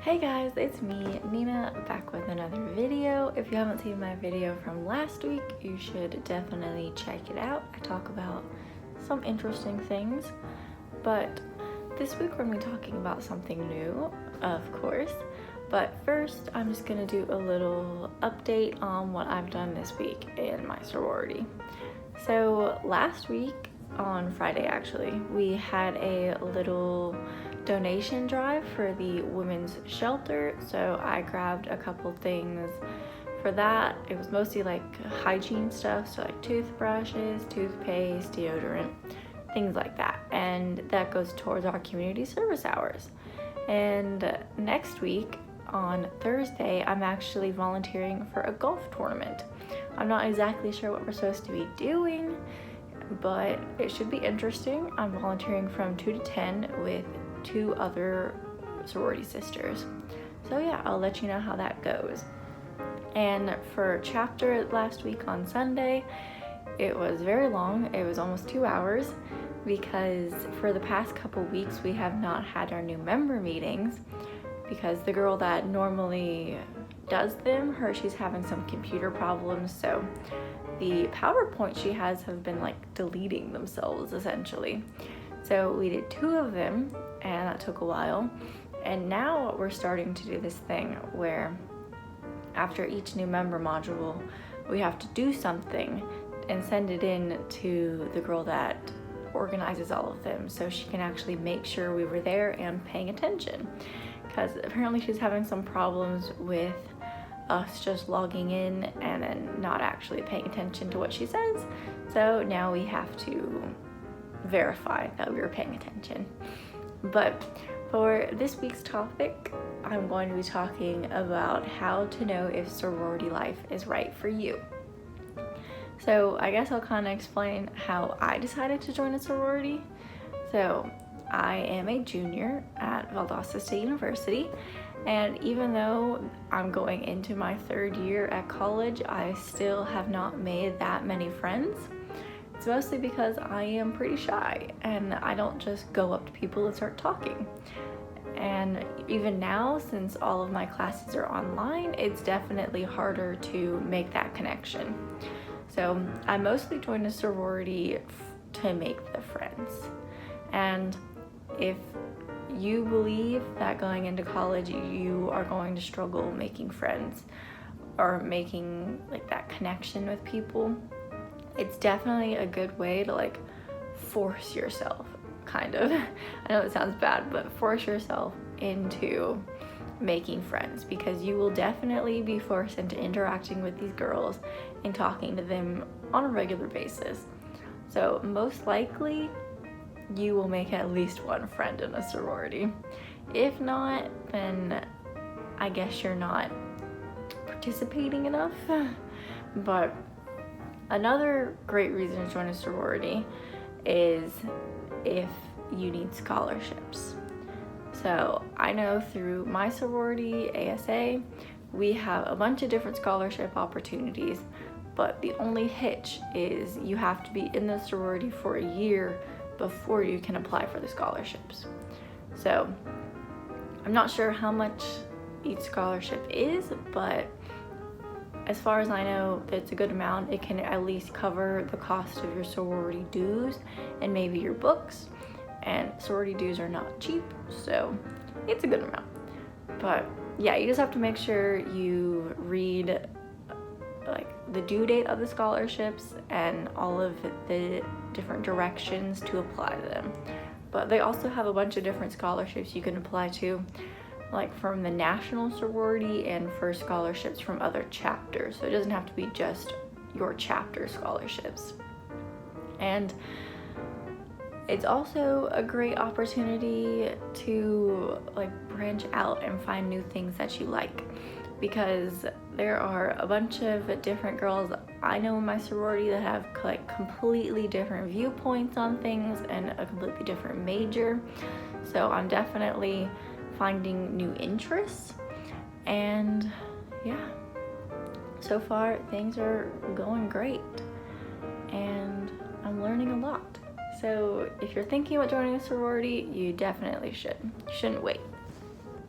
Hey guys, it's me, Nina, back with another video. If you haven't seen my video from last week, you should definitely check it out. I talk about some interesting things, but this week we're going to be talking about something new, of course. But first, I'm just going to do a little update on what I've done this week in my sorority. So last week, on Friday actually, we had a little donation drive for the women's shelter. So I grabbed a couple things for that. It was mostly like hygiene stuff, so like toothbrushes, toothpaste, deodorant, things like that. And that goes towards our community service hours. And next week on Thursday, I'm actually volunteering for a golf tournament. I'm not exactly sure what we're supposed to be doing, but it should be interesting. I'm volunteering from 2 to 10 with 2 other sorority sisters. So yeah, I'll let you know how that goes. And for chapter last week on Sunday, it was very long. It was almost 2 hours because for the past couple weeks we have not had our new member meetings because the girl that normally does them, she's having some computer problems, so the PowerPoint she has have been like deleting themselves essentially. So we did 2 of them and that took a while. And now we're starting to do this thing where after each new member module, we have to do something and send it in to the girl that organizes all of them so she can actually make sure we were there and paying attention. Because apparently she's having some problems with us just logging in and then not actually paying attention to what she says. So now we have to verify that we were paying attention. But for this week's topic, I'm going to be talking about how to know if sorority life is right for you. So I guess I'll kind of explain how I decided to join a sorority. So I am a junior at Valdosta State University, and even though I'm going into my 3rd year at college, I still have not made that many friends. It's mostly because I am pretty shy and I don't just go up to people and start talking. And even now, since all of my classes are online, it's definitely harder to make that connection. So I mostly joined a sorority to make the friends. And if you believe that going into college you are going to struggle making friends or making like that connection with people, it's definitely a good way to like force yourself, kind of. I know it sounds bad, but force yourself into making friends, because you will definitely be forced into interacting with these girls and talking to them on a regular basis. So most likely you will make at least one friend in a sorority. If not, then I guess you're not participating enough. But another great reason to join a sorority is if you need scholarships. So I know through my sorority, ASA, we have a bunch of different scholarship opportunities, but the only hitch is you have to be in the sorority for a year before you can apply for the scholarships. So I'm not sure how much each scholarship is, but as far as I know, it's a good amount. It can at least cover the cost of your sorority dues and maybe your books. And sorority dues are not cheap, so it's a good amount. But yeah, you just have to make sure you read like the due date of the scholarships and all of the different directions to apply to them. But they also have a bunch of different scholarships you can apply to, like from the national sorority and for scholarships from other chapters. So it doesn't have to be just your chapter scholarships. And it's also a great opportunity to like branch out and find new things that you like, because there are a bunch of different girls I know in my sorority that have like completely different viewpoints on things and a completely different major. So I'm definitely finding new interests, and yeah, so far things are going great and I'm learning a lot. So if you're thinking about joining a sorority, you definitely should. You shouldn't wait.